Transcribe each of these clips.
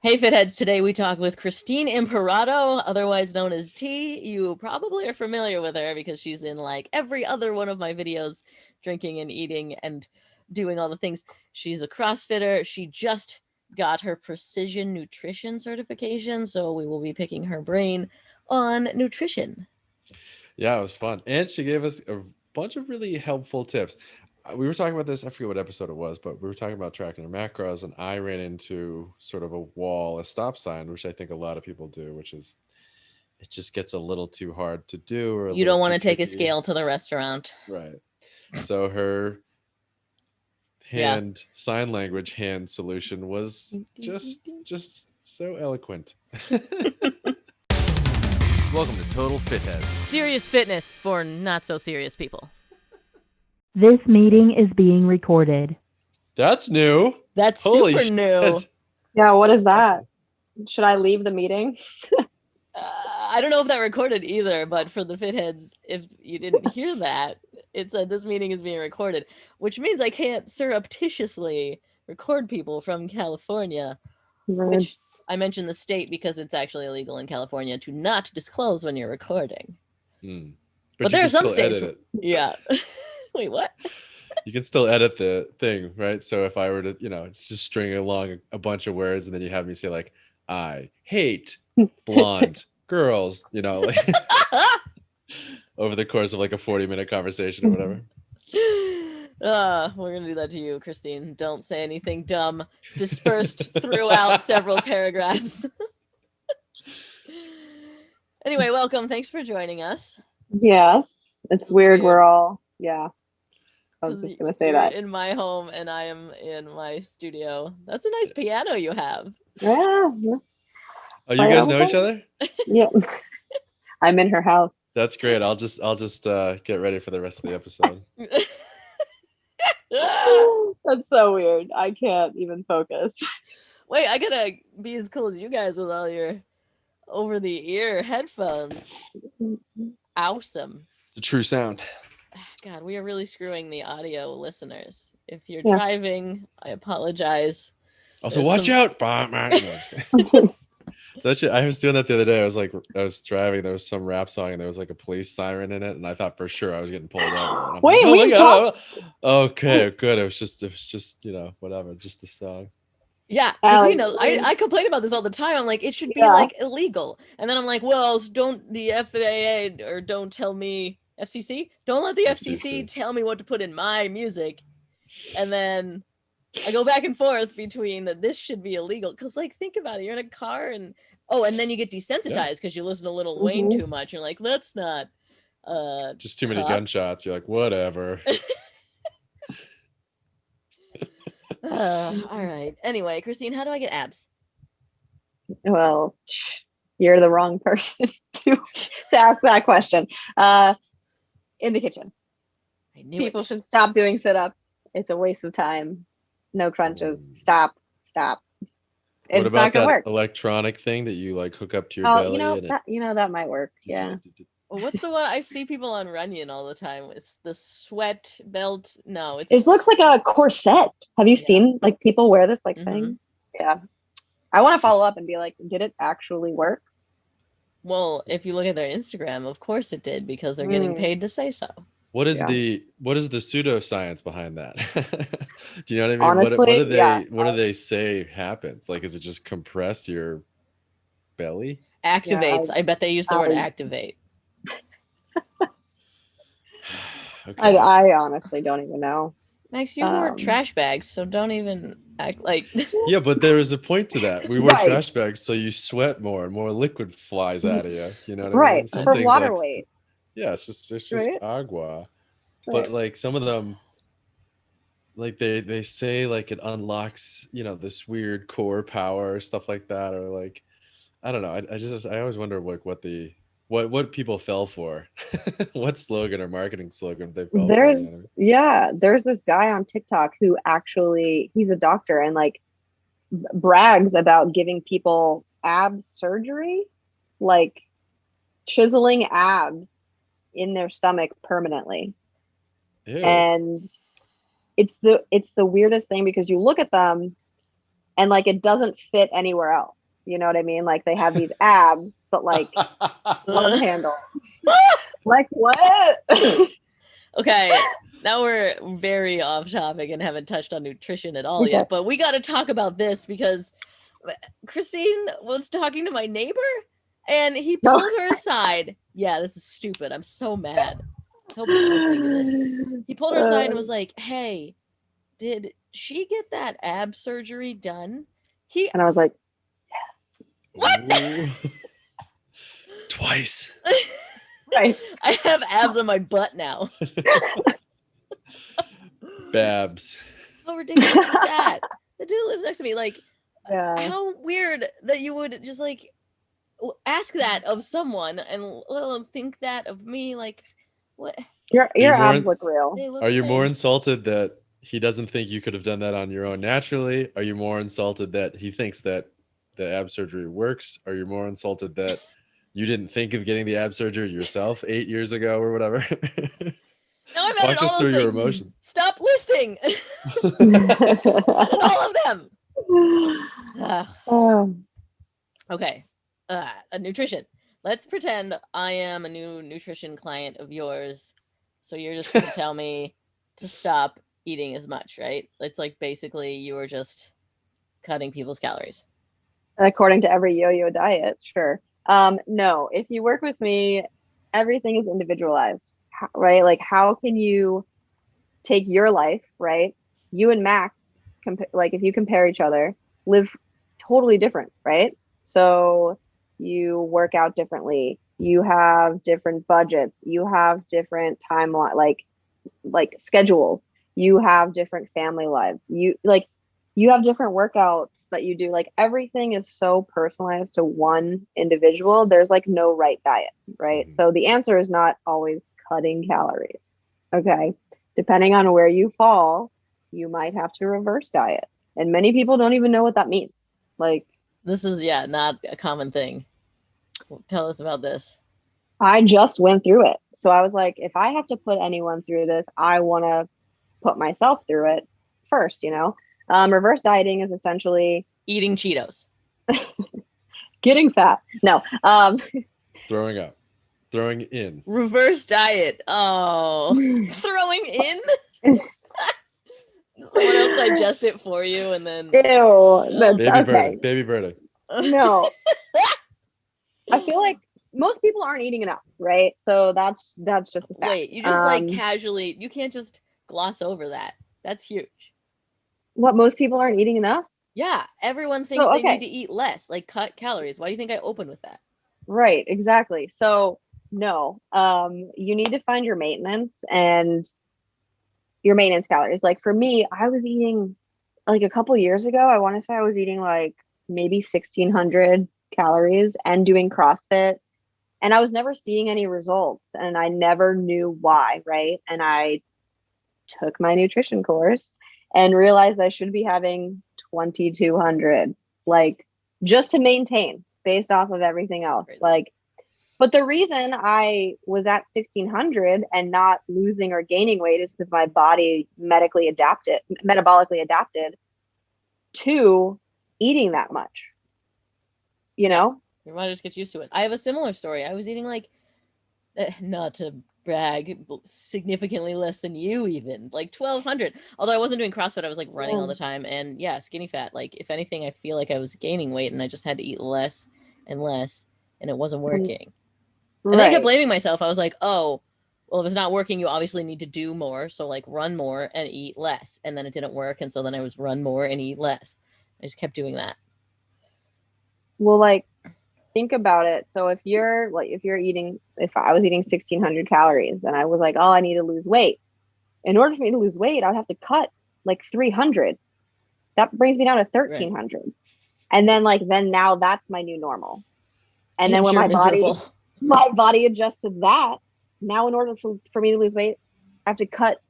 Hey Fitheads, today we talk with Christine Imperato, otherwise known as T. You probably are familiar with her because she's in like every other one of my videos, drinking and eating and doing all the things. She's a CrossFitter. She just got her precision nutrition certification, so we will be picking her brain on nutrition. Yeah, it was fun. And she gave us a bunch of really helpful tips. We were talking about this, I forget what episode it was, but we were talking about tracking our macros, and I ran into sort of a wall, a stop sign, which I think a lot of people do, which is it just gets a little too hard to do or a You little don't want too to take a tricky. scale to the restaurant. Right. So her Yeah. sign language hand solution was just so eloquent. Welcome to Total Fitheads. Serious fitness for not so serious people. This meeting is being recorded. That's new. That's Holy super shit. new. Yeah, what is that? Should I leave the meeting? I don't know if that recorded either, but for the Fitheads, if you didn't hear that, it said this meeting is being recorded, which means I can't surreptitiously record people from California, which I mentioned the state because it's actually illegal in California to not disclose when you're recording. But there are some states. Yeah. Wait, what? You can still edit the thing, right? So if I were to, just string along a bunch of words and then you have me say like, I hate blonde girls, like over the course of like a 40-minute conversation or whatever. We're gonna do that to you, Christine. Don't say anything dumb dispersed throughout several paragraphs. Anyway, welcome. Thanks for joining us. Yes, it's weird. We're all, yeah. I was just gonna say that. In my home and I am in my studio. That's a nice piano you have. Yeah. Oh, you guys know each other? Yeah. I'm in her house. That's great. I'll just get ready for the rest of the episode. That's so weird. I can't even focus. Wait, I gotta be as cool as you guys with all your over-the-ear headphones. Awesome. It's a true sound. God, we are really screwing the audio listeners. If you're driving, I apologize. Also, watch out. That shit, I was doing that the other day. I was driving. There was some rap song and there was like a police siren in it, and I thought for sure I was getting pulled over. Wait, we talked. Okay, good. It was just whatever, just the song. Yeah, because I complain about this all the time. I'm like, it should be like illegal, and then I'm like, well, don't the FAA or don't tell me FCC, don't let the FCC tell me what to put in my music, and then I go back and forth between that this should be illegal because, like, think about it. You're in a car and then you get desensitized because you listen to Lil Wayne too much. You're like, that's not just too many gunshots. You're like, whatever. All right. Anyway, Christine, how do I get abs? Well, you're the wrong person to ask that question. In the kitchen. People should stop doing sit-ups. It's a waste of time. No crunches. Stop. What about that electronic thing that you like hook up to your belly? That might work. Yeah. Well, what's the one I see people on Runyon all the time? It's the sweat belt. No, it looks like a corset. Have you seen like people wear this thing? Yeah. I want to follow up and be like, did it actually work? Well, if you look at their Instagram, of course it did because they're getting paid to say so. What is the pseudoscience behind that? Do you know what I mean? Honestly, what do they say happens? Like, is it just compress your belly? Activates. I bet they use the word activate. Okay. I honestly don't even know. Max, you wore trash bags, so don't even act like. Yeah, but there is a point to that. We wear trash bags, so you sweat more and more liquid flies out of you. You know what I mean? For water weight. Yeah, it's just agua. But like some of them, like they say like it unlocks, this weird core power, stuff like that, or like I don't know. I always wonder like what people fell for. What slogan or marketing slogan they fell for. There's this guy on TikTok who actually he's a doctor and like brags about giving people ab surgery, like chiseling abs in their stomach permanently. Ew. And it's the weirdest thing because you look at them and like it doesn't fit anywhere else. You know what I mean? Like they have these abs, but like love handle. Like what? Okay, now we're very off topic and haven't touched on nutrition at all yet, but we got to talk about this because Christine was talking to my neighbor and he pulled her aside. Yeah, this is stupid. I'm so mad. I hope he's listening to this. He pulled her aside and was like, hey, did she get that ab surgery done? And I was like, what? Twice. Right. I have abs on my butt now. Babs. How ridiculous is that? The dude lives next to me. Like, how weird that you would just like ask that of someone and let alone think that of me. Like, what? Your abs look real. Are you more insulted that he doesn't think you could have done that on your own naturally? Are you more insulted that he thinks that the ab surgery works? Are you more insulted that you didn't think of getting the ab surgery yourself 8 years ago or whatever? Now I'm at all those your emotions. Stop listing. All of them. Okay. Nutrition. Let's pretend I am a new nutrition client of yours. So you're just going to tell me to stop eating as much, right? It's like basically you are just cutting people's calories. According to every yo-yo diet, sure. No, if you work with me, everything is individualized, right? Like how can you take your life, right? You and Max, like if you compare each other, live totally different, right? So you work out differently, you have different budgets, you have different timeline, like schedules, you have different family lives, you have different workouts that you do. Like everything is so personalized to one individual. There's like no right diet, right? So the answer is not always cutting calories. Okay. Depending on where you fall, you might have to reverse diet. And many people don't even know what that means. Like this is not a common thing. Tell us about this. I just went through it. So I was like, if I have to put anyone through this, I want to put myself through it first, you know? Reverse dieting is essentially eating Cheetos, getting fat. No, throwing up, throwing in. Reverse diet. Oh, throwing in. Someone else digest it for you, and then ew. That's okay. Baby birdie. No, I feel like most people aren't eating enough, right? So that's just a fact. Wait, you just like casually. You can't just gloss over that. That's huge. What, most people aren't eating enough? Yeah, everyone thinks they need to eat less, like cut calories. Why do you think I open with that? Right, exactly. So no, you need to find your maintenance and your maintenance calories. Like for me, I was eating like a couple years ago, I want to say I was eating like maybe 1,600 calories and doing CrossFit. And I was never seeing any results and I never knew why, right? And I took my nutrition course and realized I should be having 2,200, like just to maintain based off of everything else. Like, but the reason I was at 1,600 and not losing or gaining weight is because my body metabolically adapted to eating that much. You know? Your body just gets used to it. I have a similar story. I was eating like, not to brag, significantly less than you even, like 1,200. Although I wasn't doing CrossFit, I was like running all the time. And yeah, skinny fat. Like if anything, I feel like I was gaining weight and I just had to eat less and less and it wasn't working. And then I kept blaming myself. I was like, oh, well, if it's not working, you obviously need to do more. So like run more and eat less. And then it didn't work. And so then I was run more and eat less. I just kept doing that. Well, like, think about it. So if I was eating 1,600 calories and I was like, oh, I need to lose weight. In order for me to lose weight, I'd have to cut like 300. That brings me down to 1,300. Right. And then now that's my new normal. And then when my body adjusts to that, now in order for me to lose weight, I have to cut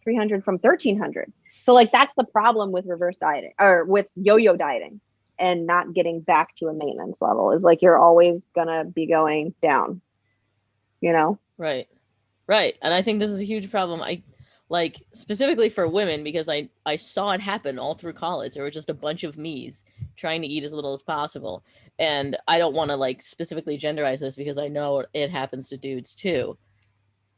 300 from 1,300. So like, that's the problem with reverse dieting or with yo-yo dieting. And not getting back to a maintenance level is like, you're always gonna be going down, you know? Right. And I think this is a huge problem. like specifically for women, because I saw it happen all through college. There were just a bunch of me's trying to eat as little as possible. And I don't want to like specifically genderize this because I know it happens to dudes too.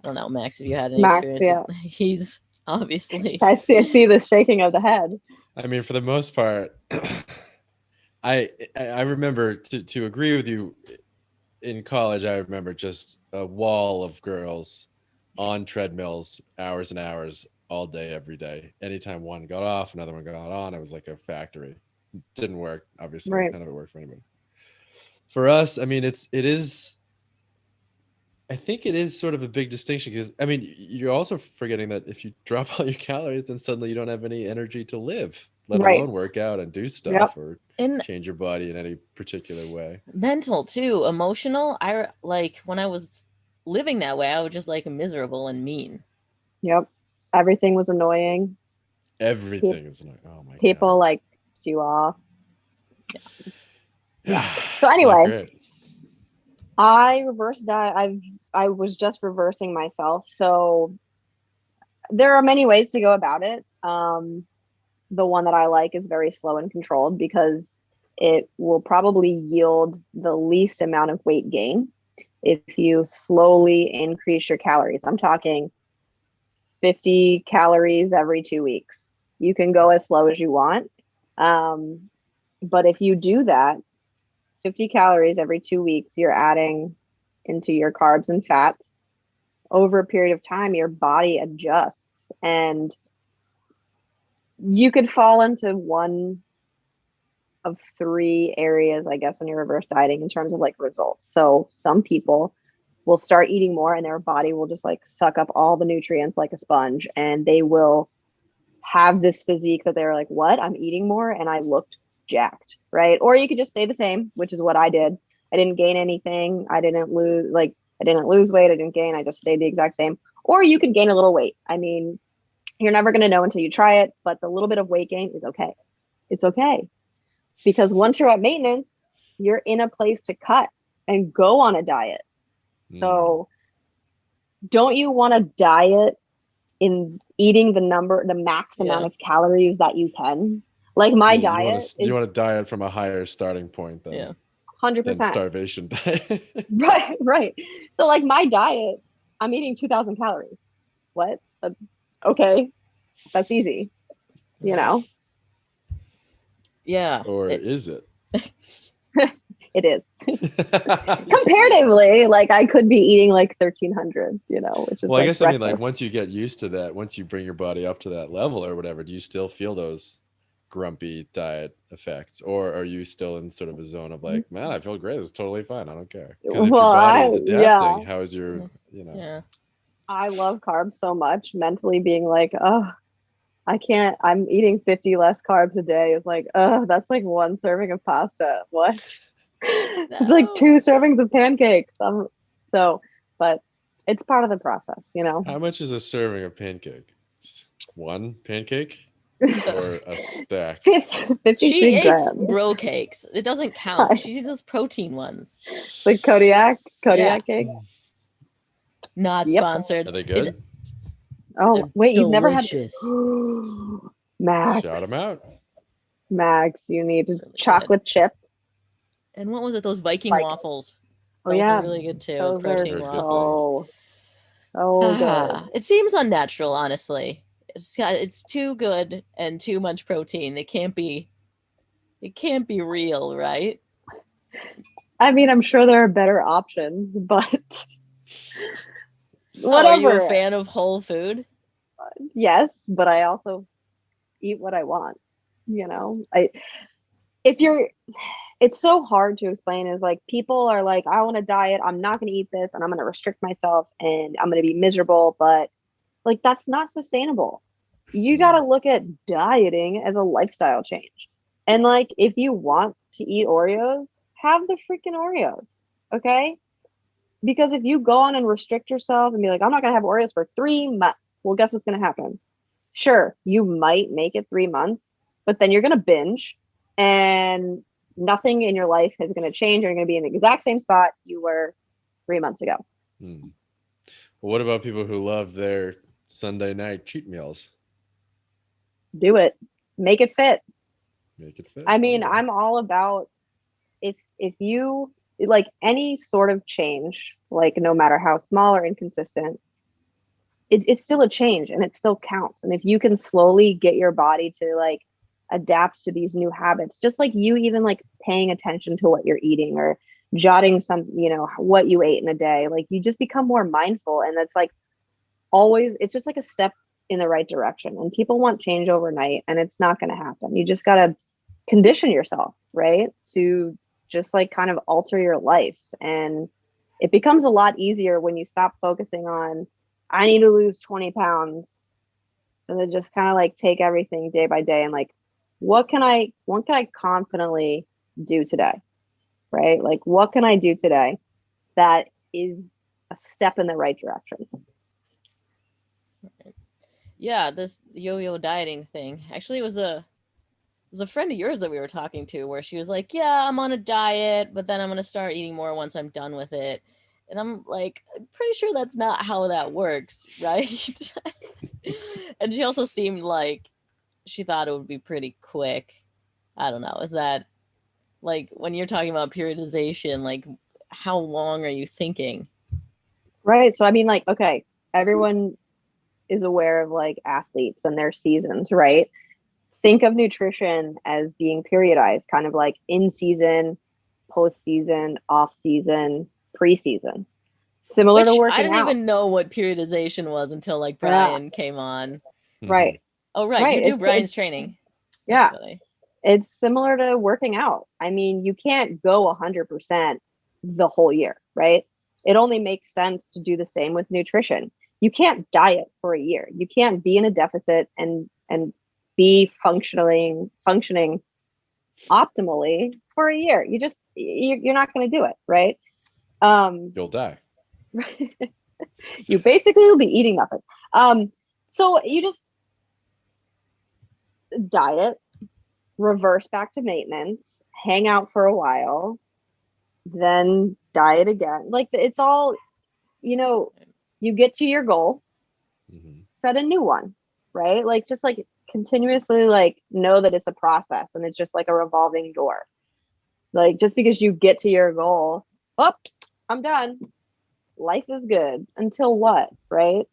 I don't know, Max, if you had any experience with, he's obviously. I see the shaking of the head. I mean, for the most part, I remember to agree with you. In college, I remember just a wall of girls on treadmills, hours and hours, all day, every day. Anytime one got off, another one got on. It was like a factory. It didn't work, obviously. Right. None of it worked for anybody. For us, I mean, I think it is sort of a big distinction because, I mean, you're also forgetting that if you drop all your calories, then suddenly you don't have any energy to live, let alone work out and do stuff or change your body in any particular way. Mental too, emotional. I like when I was living that way, I was just like miserable and mean. Yep. Everything was annoying. Everything is annoying. Oh my God. People like pissed you off. Yeah. So anyway, I reversed diet. I was just reversing myself. So there are many ways to go about it. The one that I like is very slow and controlled because it will probably yield the least amount of weight gain if you slowly increase your calories. I'm talking 50 calories every 2 weeks. You can go as slow as you want. But if you do that, 50 calories every 2 weeks, you're adding into your carbs and fats. Over a period of time, your body adjusts, and you could fall into one of three areas, I guess, when you're reverse dieting in terms of like results. So some people will start eating more and their body will just like suck up all the nutrients like a sponge, and they will have this physique that they're like, what? I'm eating more and I looked jacked, right? Or you could just stay the same, which is what I did. I didn't gain anything. I didn't lose weight. I didn't gain. I just stayed the exact same. Or you could gain a little weight. I mean, you're never going to know until you try it, but the little bit of weight gain is okay. It's okay. Because once you're at maintenance, you're in a place to cut and go on a diet. So don't you want to diet in eating the max amount of calories that you can? Like my diet you want to diet from a higher starting point than 100% starvation diet. Right. So like my diet, I'm eating 2,000 calories. What? Okay. That's easy. You know? Yeah. Or is it? It is. Comparatively, like I could be eating like 1,300, which is I guess, I mean, like once you get used to that, once you bring your body up to that level or whatever, do you still feel those grumpy diet effects, or are you still in sort of a zone of like, man, I feel great, it's totally fine, I don't care? Because if your body is adapting, how is your I love carbs so much. Mentally being like, oh, I can't, I'm eating 50 less carbs a day is like, oh, that's like one serving of pasta. What? No. It's like 2 servings of pancakes. But it's part of the process, How much is a serving of pancake? One pancake? Or a stack? 53 she grams. eats bro cakes. It doesn't count. She eats those protein ones. Like Kodiak cake. Not sponsored. Are they good? Wait, you've never had Max. Shout them out. Max, you need chocolate chip. And what was it? Those Viking waffles. Those are really good too. Those protein waffles. So good. It seems unnatural, honestly. It's too good and too much protein. It can't be real, right? I mean, I'm sure there are better options, but whatever. Are you a fan of whole food? Yes, but I also eat what I want. It's so hard to explain. Is like people are like, I want to diet, I'm not going to eat this, and I'm going to restrict myself, and I'm going to be miserable. But like, that's not sustainable. You got to look at dieting as a lifestyle change. And like, if you want to eat Oreos, have the freaking Oreos. Okay. Because if you go on and restrict yourself and be like, I'm not going to have Oreos for 3 months. Well, guess what's going to happen? Sure, you might make it 3 months, but then you're going to binge and nothing in your life is going to change. You're going to be in the exact same spot you were 3 months ago. Well, what about people who love their Sunday night cheat meals. Do it. Make it fit. Make it fit. I mean, I'm all about if you like any sort of change, like no matter how small or inconsistent, it's still a change and it still counts. And if you can slowly get your body to like adapt to these new habits, just like you even like paying attention to what you're eating or jotting some, what you ate in a day, like you just become more mindful. And that's like always, it's just like a step in the right direction. And people want change overnight and it's not going to happen. You just got to condition yourself, right? To just like kind of alter your life. And it becomes a lot easier when you stop focusing on, I need to lose 20 pounds. And then just kind of like take everything day by day and like, what can I confidently do today? Right? Like, what can I do today that is a step in the right direction? Yeah, this yo-yo dieting thing. Actually, it was a friend of yours that we were talking to where she was like, yeah, I'm on a diet, but then I'm going to start eating more once I'm done with it. And I'm like, I'm pretty sure that's not how that works, right? And she also seemed like she thought it would be pretty quick. I don't know. Is that like when you're talking about periodization, like how long are you thinking? Right. So, I mean, like, okay, everyone is aware of like athletes and their seasons, right? Think of nutrition as being periodized, kind of like in season, post season, off season, preseason. Similar to working I didn't out. even know what periodization was until like Brian came on. Right. Oh, right. Right. You do Brian's training. Yeah. Actually. It's similar to working out. I mean, you can't go 100% the whole year, right? It only makes sense to do the same with nutrition. You can't diet for a year. You can't be in a deficit and be functioning optimally for a year. You're not going to do it, right? You'll die. You basically will be eating nothing. So you just diet, reverse back to maintenance, hang out for a while, then diet again. Like it's all, you get to your goal, set a new one, right? Like just like continuously like know that it's a process and it's just like a revolving door. Like just because you get to your goal, oh, I'm done. Life is good until what, right?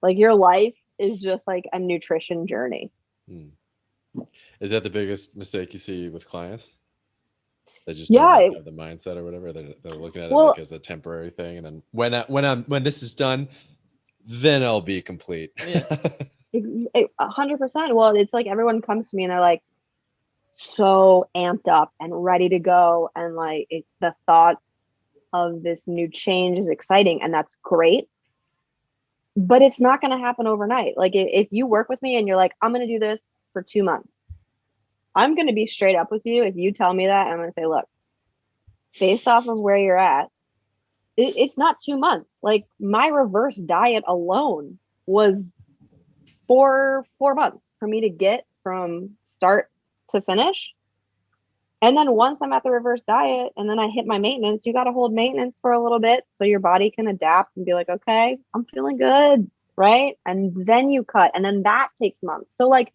Like your life is just like a nutrition journey. Is that the biggest mistake you see with clients? They just don't have the mindset or whatever. They're looking at it like as a temporary thing, and then when this is done, then I'll be complete. Yeah. 100%. Well, it's like everyone comes to me and they're like so amped up and ready to go, and like the thought of this new change is exciting, and that's great. But it's not going to happen overnight. Like if you work with me and you're like, I'm going to do this for 2 months, I'm going to be straight up with you. If you tell me that, I'm going to say, look, based off of where you're at, it's not 2 months. Like my reverse diet alone was 4 months for me to get from start to finish. And then once I'm at the reverse diet and then I hit my maintenance, you got to hold maintenance for a little bit so your body can adapt and be like, okay, I'm feeling good, right? And then you cut, and then that takes months. So like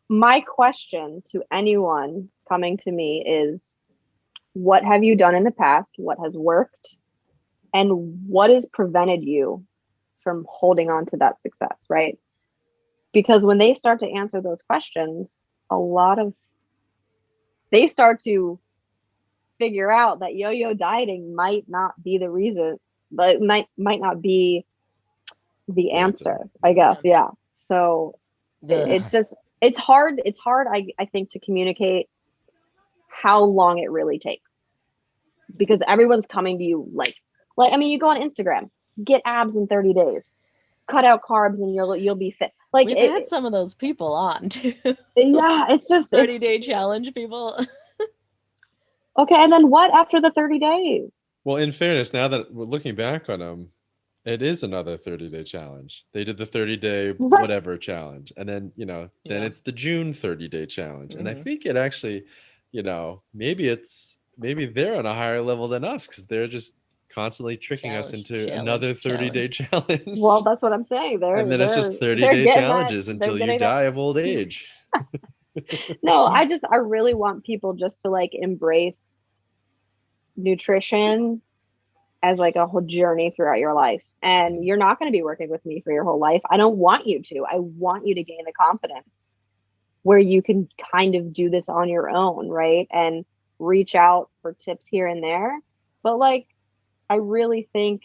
my question to anyone coming to me is, what have you done in the past? What has worked? And what has prevented you from holding on to that success, right? Because when they start to answer those questions, they start to figure out that yo-yo dieting might not be the reason, but might not be the answer, I guess. Yeah. So it's hard. I think, to communicate how long it really takes, because everyone's coming to you like, I mean, you go on Instagram, get abs in 30 days, cut out carbs and you'll be fit. Like we've had some of those people on too. Yeah, it's just 30-day challenge people. Okay, and then what after the 30 days? Well, in fairness, now that we're looking back on them, it is another 30-day challenge. They did the 30-day whatever challenge, and then then it's the June 30-day challenge. And I think it actually, maybe they're on a higher level than us because they're just constantly tricking us Challenge, into another 30-day challenge. Well, that's what I'm saying. And then it's just 30-day challenges until you die of old age. No, I really want people just to like embrace nutrition as like a whole journey throughout your life. And you're not going to be working with me for your whole life. I don't want you to. I want you to gain the confidence where you can kind of do this on your own, right? And reach out for tips here and there. But like, I really think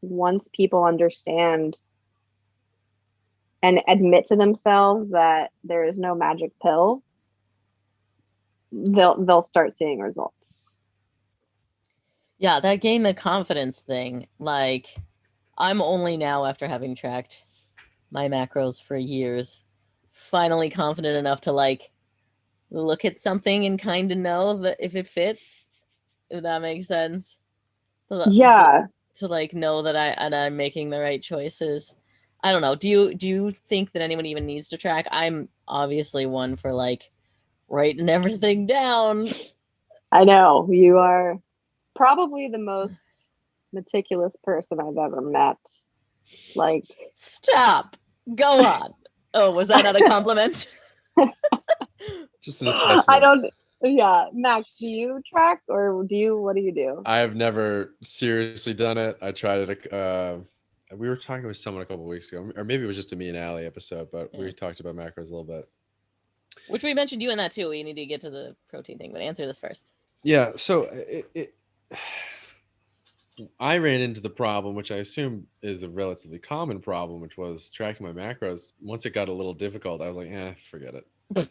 once people understand and admit to themselves that there is no magic pill, they'll start seeing results. Yeah, that gain the confidence thing. Like, I'm only now, after having tracked my macros for years, finally confident enough to like look at something and kind of know that if it fits, if that makes sense. Yeah. To like know that I'm making the right choices. I don't know. Do you think that anyone even needs to track? I'm obviously one for like writing everything down. I know you are probably the most meticulous person I've ever met. Like, stop. Go on. Oh, was that not a compliment? Just an assessment. I don't. Yeah, Max, do you track or what do you do? I have never seriously done it. I tried it. We were talking with someone a couple of weeks ago, or maybe it was just a me and Allie episode, but we talked about macros a little bit. Which we mentioned you in that too. We need to get to the protein thing, but answer this first. Yeah. So I ran into the problem, which I assume is a relatively common problem, which was tracking my macros. Once it got a little difficult, I was like, forget it.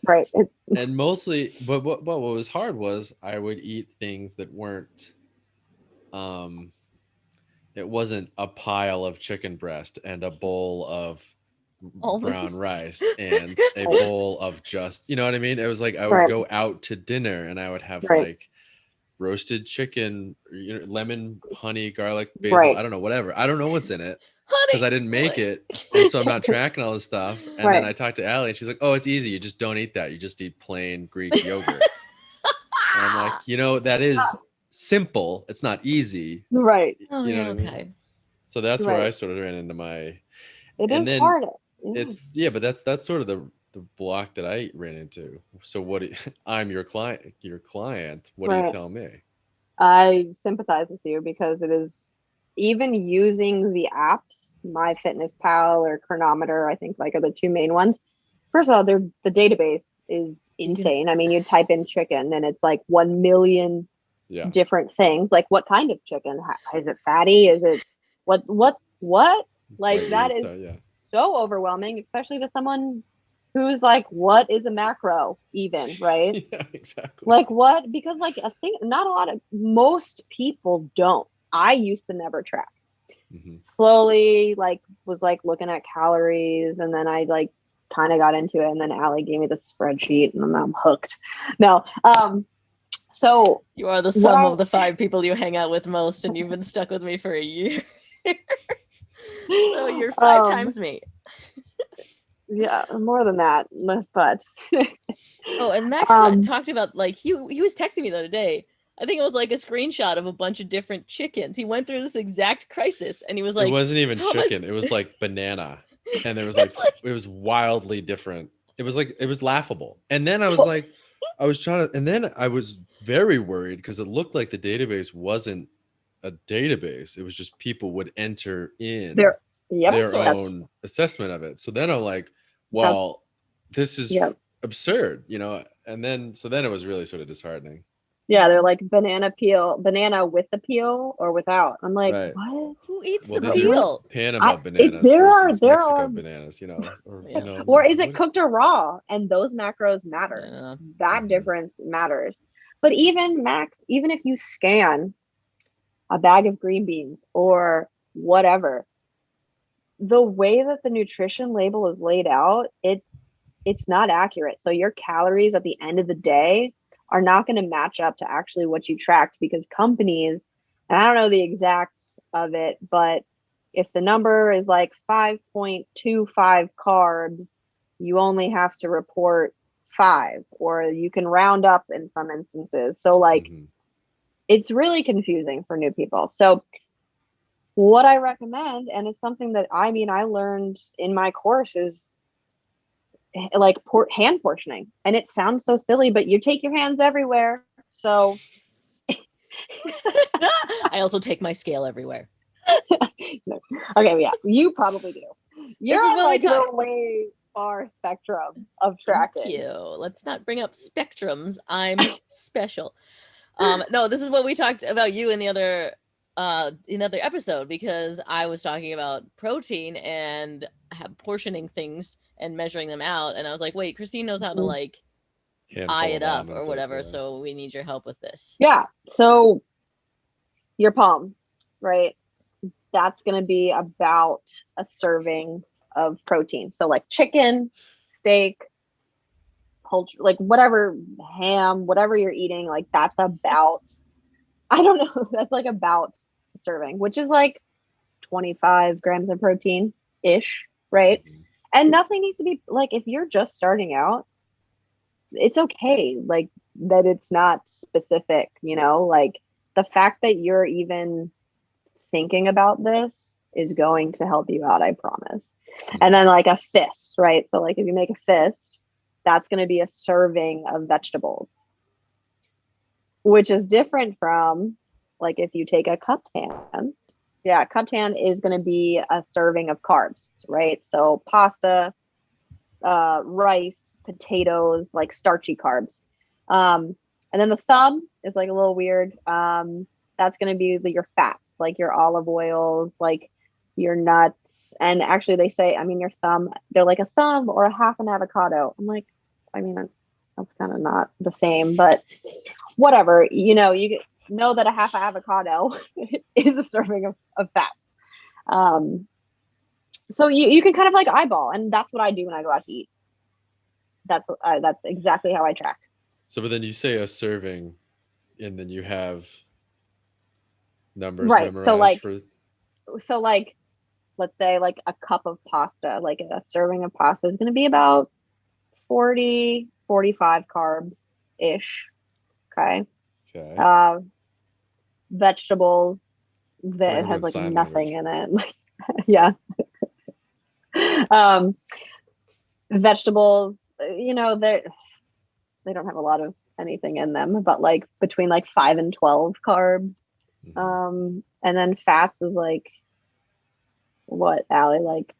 Right. And mostly, but what was hard was I would eat things that weren't, it wasn't a pile of chicken breast and a bowl of brown rice and a bowl of just, you know what I mean? It was like I would go out to dinner and I would have like roasted chicken, lemon, honey, garlic, basil, I don't know, whatever. I don't know what's in it because I didn't make it. And so I'm not tracking all this stuff. And then I talked to Allie and she's like, oh, it's easy. You just don't eat that. You just eat plain Greek yogurt. And I'm like, that is simple. It's not easy. Right. Oh, you know yeah, what I mean? okay. So that's where I sort of ran into my... It is hard. It's but that's sort of the block that I ran into. So I'm your client. What do you tell me? I sympathize with you because it is, even using the apps, MyFitnessPal or Chronometer, I think like are the two main ones. First of all, the database is insane. I mean, you type in chicken and it's like 1 million different things. Like, what kind of chicken? Is it fatty? Is it what? Like, that is so overwhelming, especially to someone who's like, what is a macro even, right? Yeah, exactly. Like, what? Because like, I think most people don't. I used to never track. Slowly, like, was like looking at calories, and then I like kind of got into it, and then Allie gave me the spreadsheet and I'm hooked. No. So you are the sum of the 5 people you hang out with most, and you've been stuck with me for a year. So you're 5 times me. Yeah, more than that, but oh, and Max talked about like he was texting me the other day. I think it was like a screenshot of a bunch of different chickens. He went through this exact crisis and he was like, it wasn't even chicken, it was like banana. And there was like it was wildly different. It was laughable. And then I was like, and then I was very worried because it looked like the database wasn't a database. It was just people would enter in their own assessment of it. So then I'm like, well, this is absurd, and then it was really sort of disheartening. Yeah, they're like banana with the peel or without. I'm like, what? Who eats the peel? Panama bananas versus Mexico bananas, or is it cooked or raw? And those macros matter. Yeah. That difference matters. But even Max, even if you scan a bag of green beans or whatever, the way that the nutrition label is laid out, it's not accurate. So your calories at the end of the day are not going to match up to actually what you tracked, because companies, and I don't know the exacts of it, but if the number is like 5.25 carbs, you only have to report 5, or you can round up in some instances. So like, it's really confusing for new people. So what I recommend, and it's something that I learned in my course, is like hand portioning. And it sounds so silly, but you take your hands everywhere. So I also take my scale everywhere. No. Okay, yeah, you probably do. You're on like the way far spectrum of tracking. Thank you. Let's not bring up spectrums. I'm special. No, this is what we talked about you in the other episode, because I was talking about protein and portioning things and measuring them out, and I was like, wait, Christine knows how to like eye it up or whatever, so we need your help with this. Yeah, so your palm, right? That's going to be about a serving of protein. So like chicken, steak, poultry, like whatever, ham, whatever you're eating, like that's about, I don't know, that's like about a serving, which is like 25 grams of protein ish, right? And nothing needs to be like, if you're just starting out, it's okay, like that it's not specific, you know, like the fact that you're even thinking about this is going to help you out, I promise. And then like a fist, right? So like if you make a fist, that's going to be a serving of vegetables, which is different from like if you take a cupped hand. Yeah, cupped hand is going to be a serving of carbs, right? So pasta, rice, potatoes, like starchy carbs. And then the thumb is like a little weird. That's going to be your fats, like your olive oils, like your nuts. And actually they say, I mean, your thumb, they're like a thumb or a half an avocado. I'm like, I mean, that's kind of not the same, but whatever, you know, you know that a half avocado is a serving of fat. So you can kind of like eyeball, and that's what I do when I go out to eat. That's exactly how I track. So, but then you say a serving, and then you have numbers memorized so like let's say like a cup of pasta, like a serving of pasta is going to be about 40, 45 carbs ish. Okay. Vegetables that has like nothing in it. Yeah. Vegetables, you know, they don't have a lot of anything in them, but like between like 5 and 12 carbs. And then fats is like what, Allie, like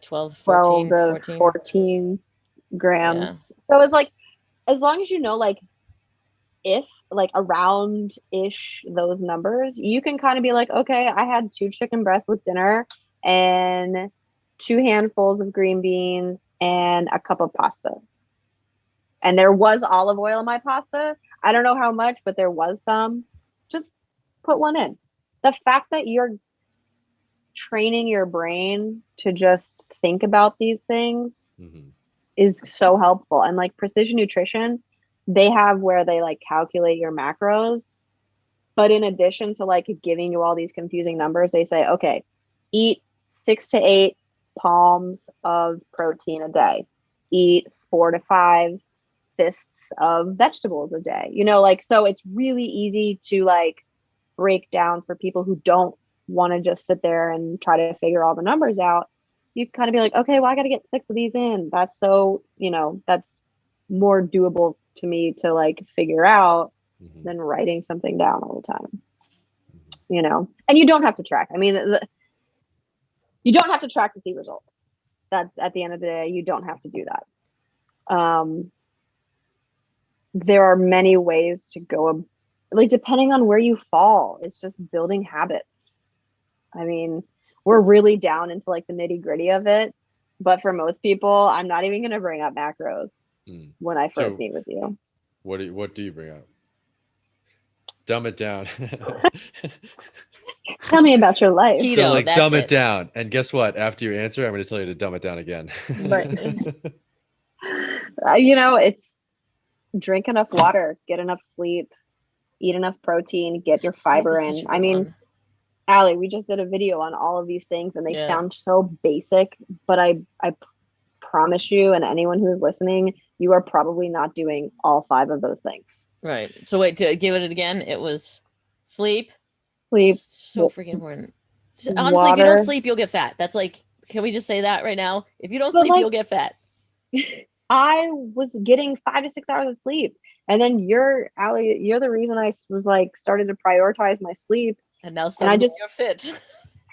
12 to 14 grams. Yeah. So it's like, as long as you know, like if like around ish those numbers, you can kind of be like, okay, I had 2 chicken breasts with dinner and 2 handfuls of green beans and a cup of pasta. And there was olive oil in my pasta. I don't know how much, but there was some. Just put one in. The fact that you're training your brain to just think about these things is so helpful. And like Precision Nutrition, they have where they like calculate your macros. But in addition to like giving you all these confusing numbers, they say, okay, eat 6 to 8 palms of protein a day. Eat 4 to 5 fists of vegetables a day. You know, like, so it's really easy to like break down for people who don't want to just sit there and try to figure all the numbers out. You kind of be like, okay, well, I got to get 6 of these in. That's so, you know, that's more doable to me to like figure out than writing something down all the time, you know. And you don't have to track. I mean, you don't have to track to see results. That at the end of the day, you don't have to do that. There are many ways to go, like depending on where you fall. It's just building habits. I mean, we're really down into like the nitty gritty of it, but for most people, I'm not even going to bring up macros when I first meet with you. What do you bring up? Dumb it down. Tell me about your life. Keto, so like dumb it down. And guess what? After you answer, I'm going to tell you to dumb it down again. But you know, it's drink enough water, get enough sleep, eat enough protein, get your fiber in. I mean, Allie, we just did a video on all of these things and they sound so basic, but I promise you, and anyone who's listening, you are probably not doing all 5 of those things. Right. So wait, to give it again, it was sleep. Sleep. So freaking important. Honestly, Water. if you don't sleep, you'll get fat. That's like, can we just say that right now? If you don't sleep, like, you'll get fat. I was getting 5 to 6 hours of sleep. And then Allie, you're the reason I was like started to prioritize my sleep. And now suddenly you're fit.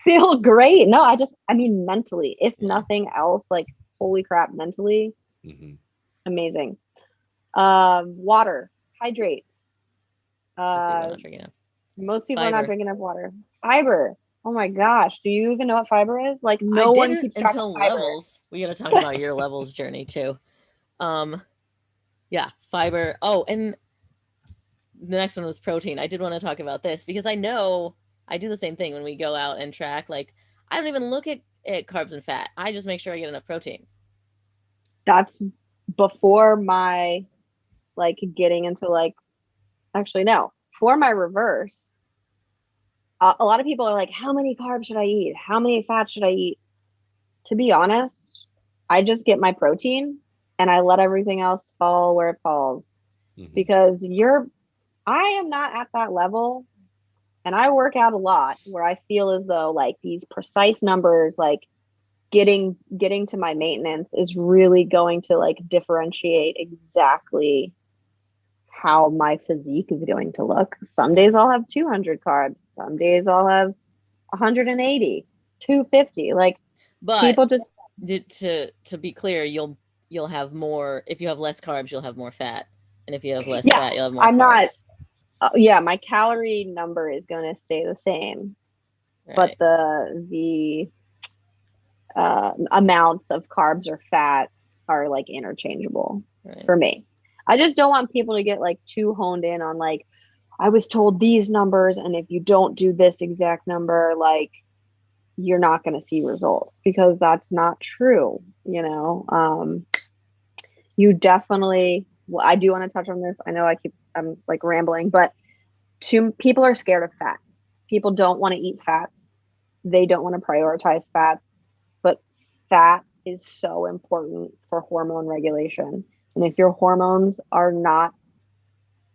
Feel great. No, I mean, mentally, if nothing else, like, holy crap, mentally, amazing. Water, hydrate. Most people are not drinking enough water. Fiber. Oh my gosh. Do you even know what fiber is? Like, no one keeps track of fiber. Levels. We got to talk about your levels journey too. Yeah, fiber. Oh, and the next one was protein. I did want to talk about this because I know I do the same thing when we go out and track. Like, I don't even look at carbs and fat. I just make sure I get enough protein. That's before my, like, getting into, like, actually, no, for my reverse. A lot of people are like, how many carbs should I eat? How many fats should I eat? To be honest, I just get my protein and I let everything else fall where it falls. Because I am not at that level, and I work out a lot where I feel as though, like, these precise numbers, like getting to my maintenance is really going to, like, differentiate exactly how my physique is going to look. Some days I'll have 200 carbs. Some days I'll have 180, 250. Like, but people just to be clear, you'll have more. If you have less carbs, you'll have more fat, and if you have less fat, you'll have more. My calorie number is going to stay the same, but the amounts of carbs or fat are, like, interchangeable for me. I just don't want people to get, like, too honed in on, like, I was told these numbers, and if you don't do this exact number, like, you're not going to see results, because that's not true. You definitely, well, I do want to touch on this. I know I'm like rambling, but people are scared of fat. People don't want to eat fats. They don't want to prioritize fats, but fat is so important for hormone regulation. And if your hormones are not,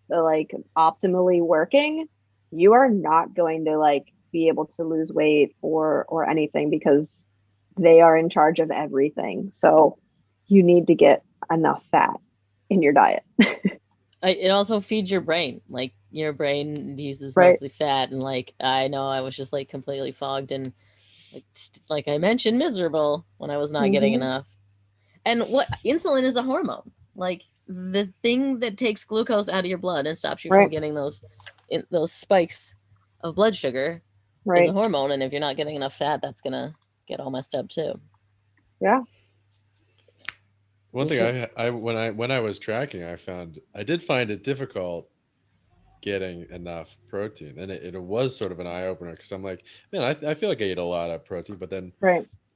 like, optimally working, you are not going to, like, be able to lose weight or anything, because they are in charge of everything. So you need to get enough fat in your diet. It also feeds your brain. Like, your brain uses mostly fat, and, like, I know I was just, like, completely fogged and, like I mentioned, miserable when I was not getting enough. And what insulin is a hormone, like the thing that takes glucose out of your blood and stops you from getting those spikes of blood sugar is a hormone. And if you're not getting enough fat, that's gonna get all messed up too. Yeah. One thing when I was tracking, I did find it difficult getting enough protein, and it was sort of an eye-opener, because I'm like, man, I feel like I eat a lot of protein, but then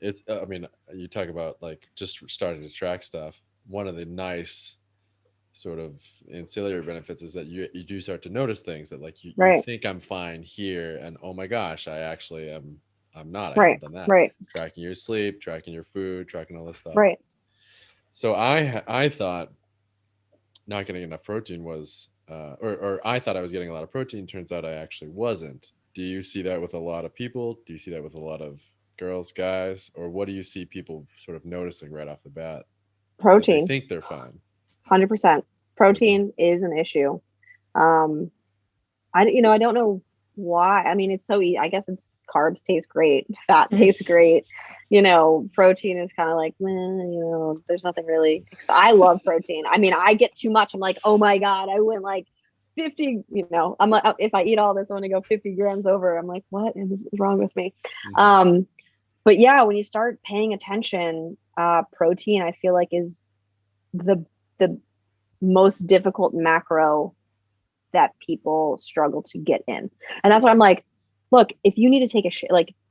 it's I mean, you talk about, like, just starting to track stuff. One of the nice sort of ancillary benefits is that you do start to notice things that, like, you think I'm fine here, and oh my gosh, I actually I'm not. I haven't done that. Tracking your sleep, tracking your food, tracking all this stuff. So I thought not getting enough protein was or I thought I was getting a lot of protein. Turns out I actually wasn't. Do you see that with a lot of people? Do you see that with a lot of girls, guys, or what do you see people sort of noticing right off the bat? Protein. They think they're fine. 100%. Protein is an issue. I don't know why. I mean, it's so easy. I guess it's carbs taste great, fat tastes great. Protein is kind of like, there's nothing really. I love protein. I mean, I get too much. I'm like, oh my God, I went like 50, I'm like, if I eat all this, I want to go 50 grams over. I'm like, what is wrong with me? But yeah, when you start paying attention, protein, I feel like, is the most difficult macro that people struggle to get in. And that's why I'm like, look, if you need to take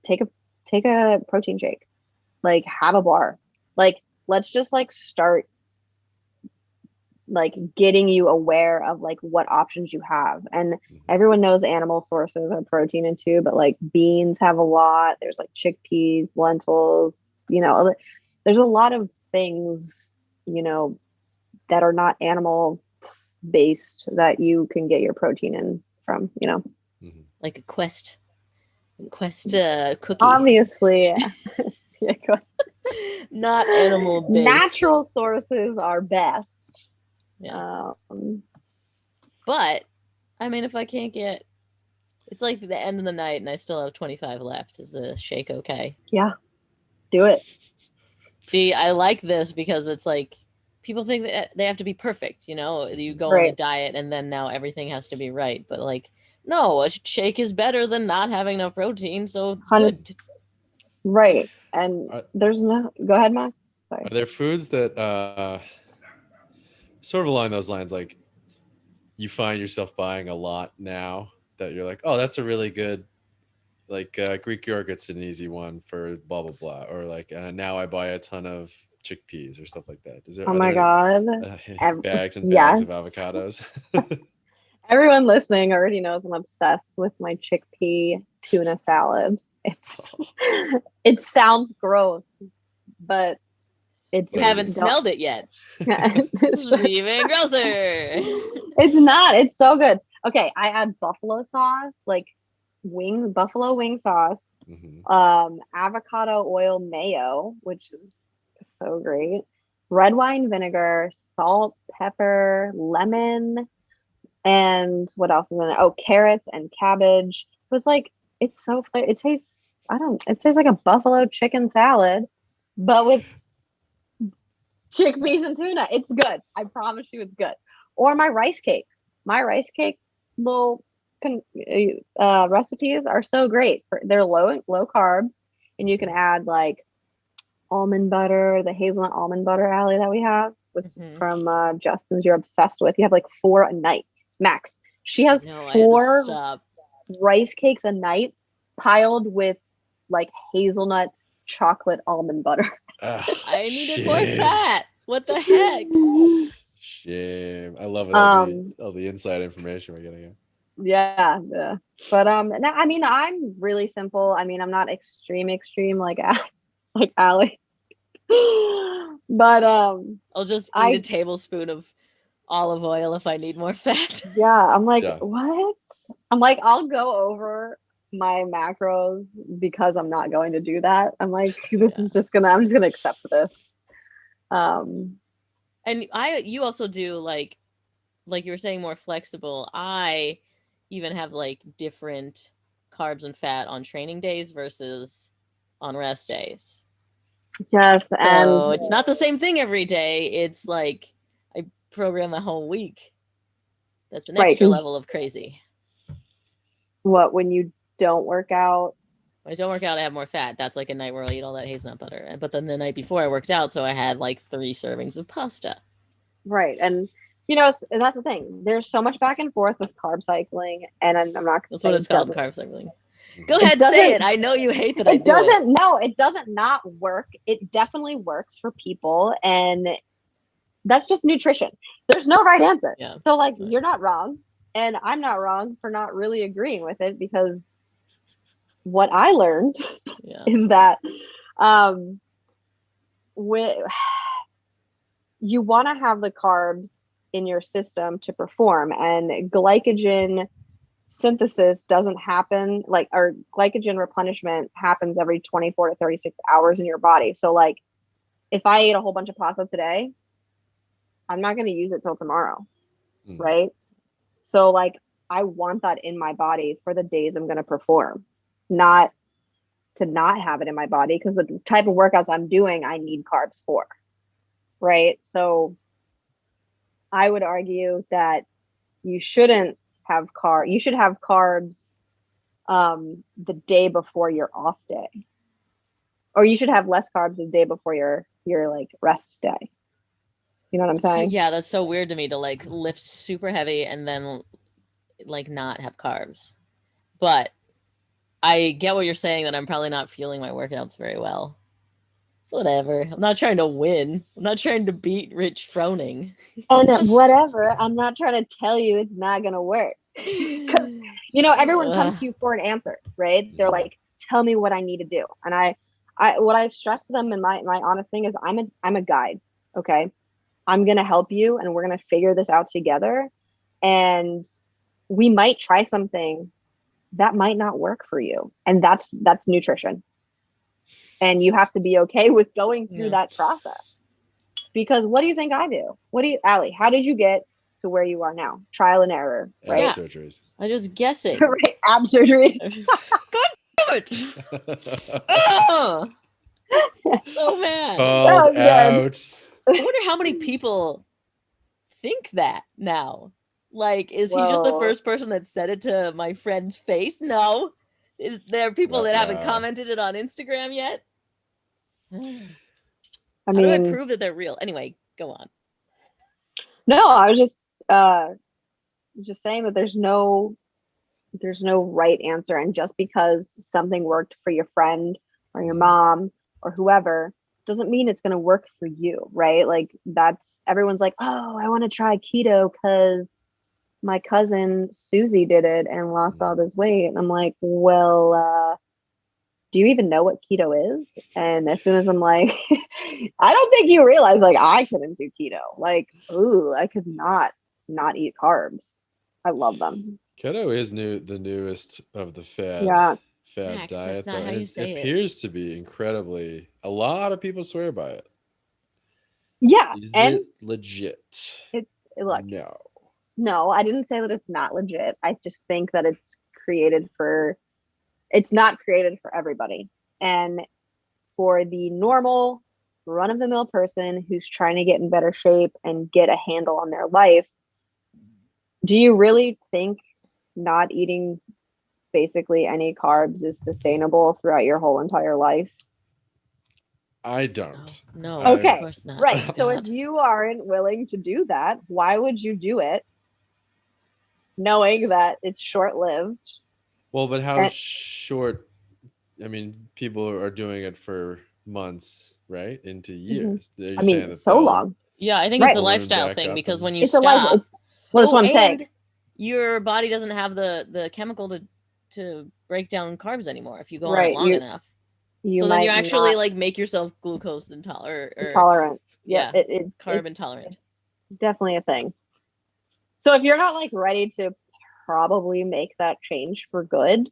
take a protein shake, like, have a bar, like, let's just, like, start, like, getting you aware of, like, what options you have. And everyone knows animal sources are protein in too, but, like, beans have a lot. There's, like, chickpeas, lentils, there's a lot of things, that are not animal based that you can get your protein in from, Like a Quest cookie. Obviously, not animal based. Natural sources are best. Yeah. But I mean, if I can't get, it's like the end of the night and I still have 25 left. Is the shake okay? Yeah, do it. See, I like this because it's like people think that they have to be perfect. You go on a diet and then now everything has to be right. But like, no, a shake is better than not having enough protein. So good. Right. And there's no, go ahead, Matt. Sorry. Are there foods that sort of along those lines, like you find yourself buying a lot now that you're like, oh, that's a really good, like Greek yogurt's an easy one for blah, blah, blah. Or like now I buy a ton of chickpeas or stuff like that. Oh my God. Bags and bags of avocados. Everyone listening already knows I'm obsessed with my chickpea tuna salad. It sounds gross, but you haven't smelled it yet. This is even grosser. It's not. It's so good. Okay, I add buffalo sauce, like buffalo wing sauce, avocado oil mayo, which is so great, red wine vinegar, salt, pepper, lemon, and what else is in it? Oh, carrots and cabbage. So it's like, it tastes like a buffalo chicken salad, but with chickpeas and tuna. It's good. I promise you it's good. Or my rice cake. My rice cake little recipes are so great. They're low carbs, and you can add like almond butter, the hazelnut almond butter, Allie, that we have from Justin's you're obsessed with. You have like 4 a night max. She has 4 rice cakes a night piled with like hazelnut chocolate almond butter. I needed more fat. What the heck? Shame. I love it. All the inside information we're getting. Yeah. But no, I mean, I'm really simple. I mean, I'm not extreme like Allie. But I'll just eat a tablespoon of olive oil if I need more fat. Yeah, I'm like, what? I'm like, I'll go over my macros because I'm not going to do that. I'm like, I'm just gonna accept this. And you also do like you were saying, more flexible. I even have like different carbs and fat on training days versus on rest days. Yes, so and it's not the same thing every day. It's like I program a whole week. That's an extra level of crazy. What, when you don't work out? When I don't work out, I have more fat. That's like a night where I eat all that hazelnut butter. But then the night before I worked out, so I had like 3 servings of pasta. Right. And that's the thing. There's so much back and forth with carb cycling, and I'm not. That's what it's called, carb cycling. Go ahead, say it. I know you hate that I do it. No, it doesn't not work. It definitely works for people, and that's just nutrition. There's no right answer. Yeah. So like, you're not wrong, and I'm not wrong for not really agreeing with it, because what I learned is that you want to have the carbs in your system to perform, and glycogen synthesis doesn't happen, or glycogen replenishment happens every 24 to 36 hours in your body. So like, if I ate a whole bunch of pasta today, I'm not going to use it till tomorrow. Right? So like, I want that in my body for the days I'm going to perform, not to not have it in my body, because the type of workouts I'm doing, I need carbs for. Right? So I would argue that you shouldn't have you should have carbs the day before your off day, or you should have less carbs the day before your like rest day. You know what I'm saying? Yeah, that's so weird to me to like lift super heavy and then like not have carbs. But I get what you're saying, that I'm probably not fueling my workouts very well. Whatever. I'm not trying to win. I'm not trying to beat Rich Froning. And whatever. I'm not trying to tell you it's not going to work. Because, everyone comes to you for an answer, right? They're like, tell me what I need to do. And what I stress to them in my honest thing is I'm a guide. Okay. I'm going to help you and we're going to figure this out together. And we might try something that might not work for you. And that's nutrition. And you have to be okay with going through that process. Because what do you think I do? Allie, how did you get to where you are now? Trial and error, right? Ab surgeries. I'm just guessing. Right, ab surgeries. God damn it. Oh, so mad. Called out. I wonder how many people think that now. Like, is he just the first person that said it to my friend's face? No. Is there people that haven't commented it on Instagram yet? How do I prove that they're real? Anyway, go on. No, I was just saying that there's no right answer. And just because something worked for your friend or your mom or whoever doesn't mean it's going to work for you, right? Like everyone's like, oh, I want to try keto because my cousin Susie did it and lost all this weight. And I'm like, well, do you even know what keto is? And as soon as I'm like, I don't think you realize, like, I couldn't do keto. Like, ooh, I could not eat carbs. I love them. Keto is the newest of the fad Max, diet. That's not how you say it appears to be incredibly. A lot of people swear by it. Yeah, is it legit? Look. No, I didn't say that it's not legit. I just think that it's not created for everybody. And for the normal run-of-the-mill person who's trying to get in better shape and get a handle on their life, do you really think not eating basically any carbs is sustainable throughout your whole entire life? I don't. No, okay, of course not. Right. So if you aren't willing to do that, why would you do it knowing that it's short-lived? Well, but how short? I mean, people are doing it for months, right? Into years. I mean, so long. Yeah, I think it's a lifestyle thing because when you stop, that's what I'm saying. Your body doesn't have the chemical to break down carbs anymore if you go on it long enough. So then you actually like make yourself glucose intolerant. Yeah, it's carb intolerant. It's definitely a thing. So if you're not like ready to probably make that change for good,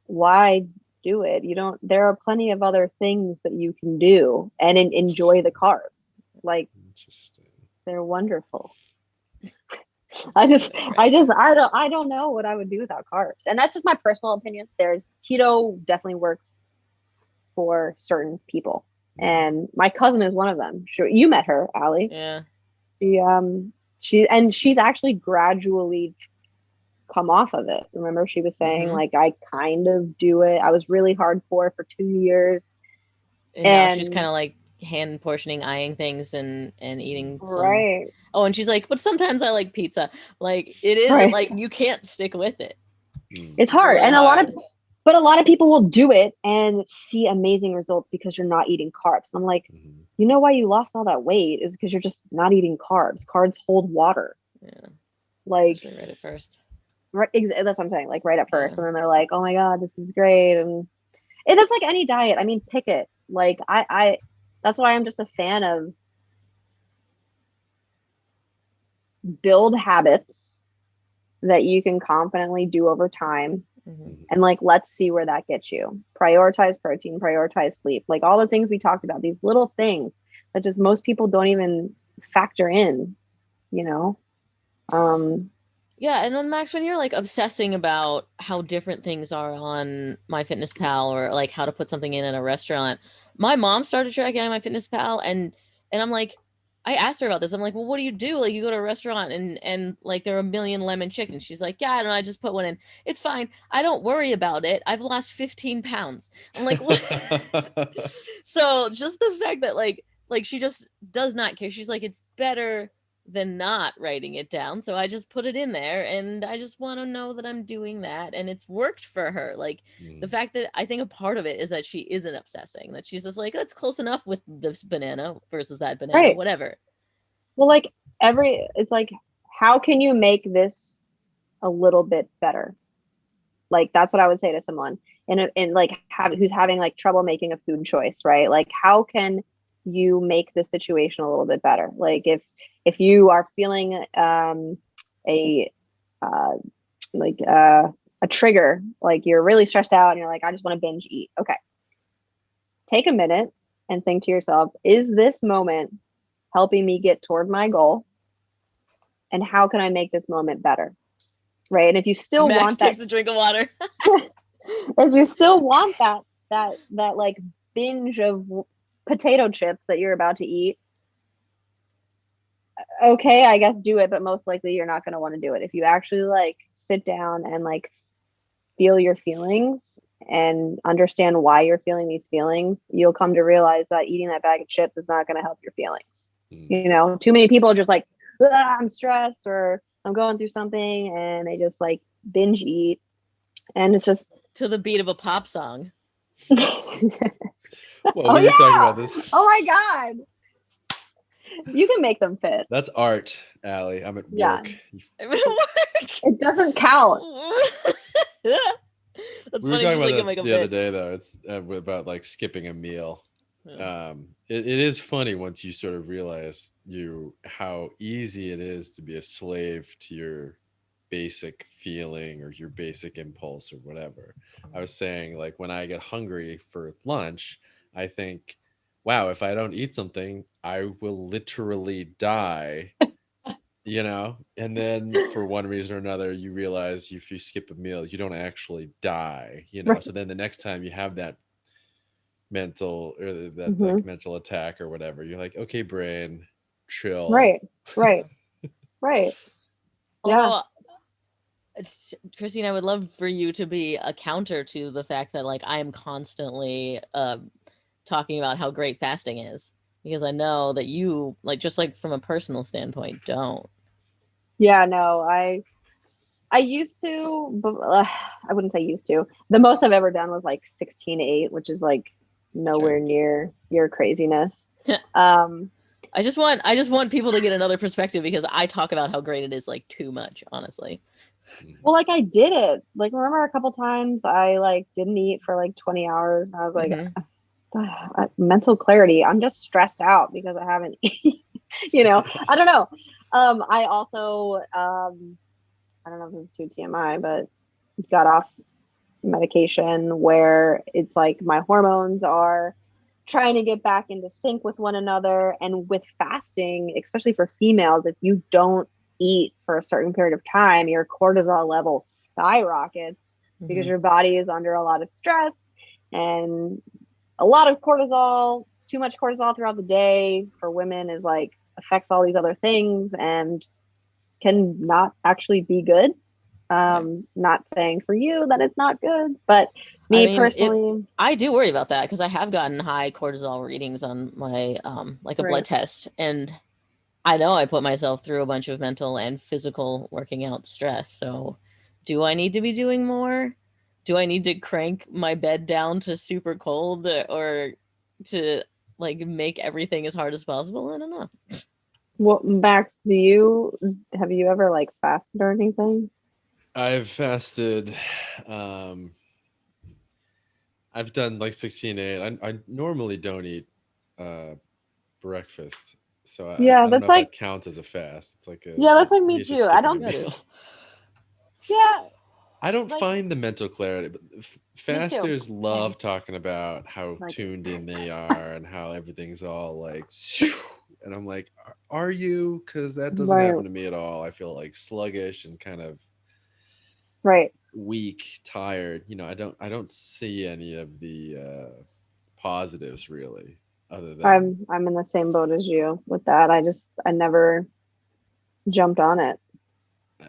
why do it? There are plenty of other things that you can do and enjoy the carbs. Like, they're wonderful. I don't know what I would do without carbs. And that's just my personal opinion. Keto definitely works for certain people. And my cousin is one of them. Sure. You met her, Allie. Yeah. She's actually gradually come off of it. Remember, she was saying like, I kind of do it. I was really hardcore for 2 years. And now she's kind of like hand portioning, eyeing things and eating right. Oh, and she's like, but sometimes I like pizza. Like, it is like you can't stick with it. It's hard. Really, and a lot of people will do it and see amazing results because you're not eating carbs. I'm like, you know why you lost all that weight is because you're just not eating carbs. Carbs hold water. Yeah. Like right at first. Right, that's what I'm saying. Like right at first, and then they're like, "Oh my god, this is great!" And it's like any diet. I mean, pick it. Like I that's why I'm just a fan of build habits that you can confidently do over time. And like, let's see where that gets you. Prioritize protein, prioritize sleep, like all the things we talked about, these little things that just most people don't even factor in, Yeah. And then Max, when you're like obsessing about how different things are on MyFitnessPal or like how to put something in at a restaurant, my mom started tracking on MyFitnessPal and I'm like, I asked her about this. I'm like, well, what do you do? Like, you go to a restaurant and like there are a million lemon chickens. She's like, yeah, I don't know. I just put one in. It's fine. I don't worry about it. I've lost 15 pounds. I'm like, what? So just the fact that like she just does not care. She's like, it's better than not writing it down. So I just put it in there and I just want to know that I'm doing that. And it's worked for her. Like the fact that I think a part of it is that she isn't obsessing, that she's just like, that's close enough with this banana versus that banana, whatever. Well, like it's like, how can you make this a little bit better? Like, that's what I would say to someone and like who's having like trouble making a food choice, right? Like, how can you make the situation a little bit better. Like if you are feeling a trigger, like you're really stressed out and you're like, I just want to binge eat. Okay. Take a minute and think to yourself, is this moment helping me get toward my goal? And how can I make this moment better? Right. And if you still Max want takes a drink of water. if you still want that like binge of potato chips that you're about to eat, okay, I guess do it, but most likely you're not going to want to do it. If you actually like sit down and like feel your feelings and understand why you're feeling these feelings, you'll come to realize that eating that bag of chips is not going to help your feelings. You know, too many people are just like, I'm stressed or I'm going through something, and they just like binge eat, and it's just to the beat of a pop song. Well, we were talking about this. Oh my God. You can make them fit. That's art, Allie. I'm at work. Yeah. I'm at work. It doesn't count. That's We were funny. talking Like, about that the other day, though. It's about like skipping a meal. Yeah. It is funny once you sort of realize how easy it is to be a slave to your basic feeling or your basic impulse or whatever. I was saying, like, when I get hungry for lunch, I think, wow, if I don't eat something, I will literally die. You know, and then for one reason or another, you realize if you skip a meal, you don't actually die, you know. Right. So then the next time you have that mental or that like mental attack or whatever, you're like, okay, brain, chill. Right. Although, Christine, I would love for you to be a counter to the fact that like I am constantly talking about how great fasting is, because I know that you like, just like from a personal standpoint, don't. Yeah, no, I used to, but I wouldn't say used to. The most I've ever done was like 16-8, which is like nowhere near your craziness. I just want people to get another perspective, because I talk about how great it is like too much, honestly. Well, like I did it. Like, remember a couple times I like didn't eat for like 20 hours, and I was like, mental clarity. I'm just stressed out because I haven't eaten. You know, I don't know. I also, I don't know if this is too TMI, but got off medication where it's like my hormones are trying to get back into sync with one another. And with fasting, especially for females, if you don't eat for a certain period of time, your cortisol level skyrockets because your body is under a lot of stress, and a lot of cortisol, too much cortisol throughout the day for women is like affects all these other things and can not actually be good. Not saying for you that it's not good, but personally, I do worry about that, because I have gotten high cortisol readings on my like a blood test, and I know I put myself through a bunch of mental and physical working out stress. So do I need to be doing more? Do I need to crank my bed down to super cold, or to like make everything as hard as possible? I don't know. Well, Max, have you ever like fasted or anything? I've fasted. I've done like 16-8. I normally don't eat breakfast, so I don't know if that counts as a fast. It's like that's like me too. I don't. Yeah. I don't find the mental clarity, but fasters love talking about how tuned in they are and how everything's all like, and I'm like, are you? Because that doesn't happen to me at all. I feel like sluggish and kind of weak, tired. You know, I don't see any of the positives really. Other than I'm in the same boat as you with that. I never jumped on it.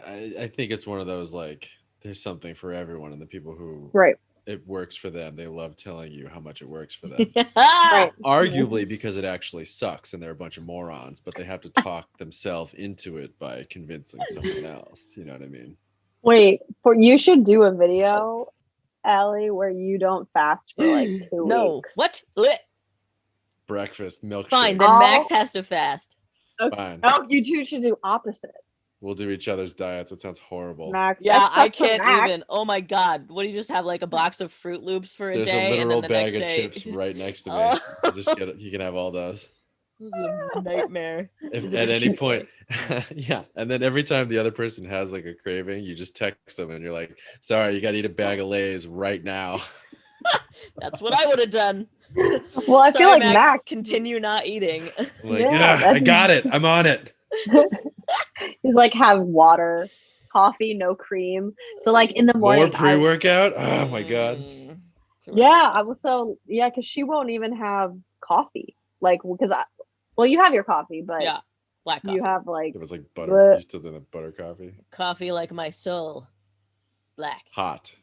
I think it's one of those like there's something for everyone, and the people who it works for them, they love telling you how much it works for them. Arguably because it actually sucks and they're a bunch of morons, but they have to talk themselves into it by convincing someone else. You know what I mean? Wait, you should do a video, Allie, where you don't fast for like 2 weeks. What? Breakfast, milkshake. Fine, then Max has to fast. Okay. Fine. Oh, you two should do opposite. We'll do each other's diets. That sounds horrible. Max, Yeah, that I sucks for can't Max. even. Oh my God. What do you just have like a box of Fruit Loops for a There's day? a And literal then the bag next of day. chips right next to me. Oh. Just get it. You can have all those. This is a nightmare. If at any point, yeah. And then every time the other person has like a craving, you just text them and you're like, sorry, you got to eat a bag of Lay's right now. That's what I would have done. Well, I Sorry, feel like Max, continue not eating. I'm like, yeah, I got it. I'm on it. He's like, have water, coffee, no cream. So like in the morning, More pre-workout. Oh my God. Yeah, I was because she won't even have coffee. Like, because you have your coffee, but yeah, black coffee. You have like it was like butter. You still did a butter coffee. Coffee like my soul, black. Hot.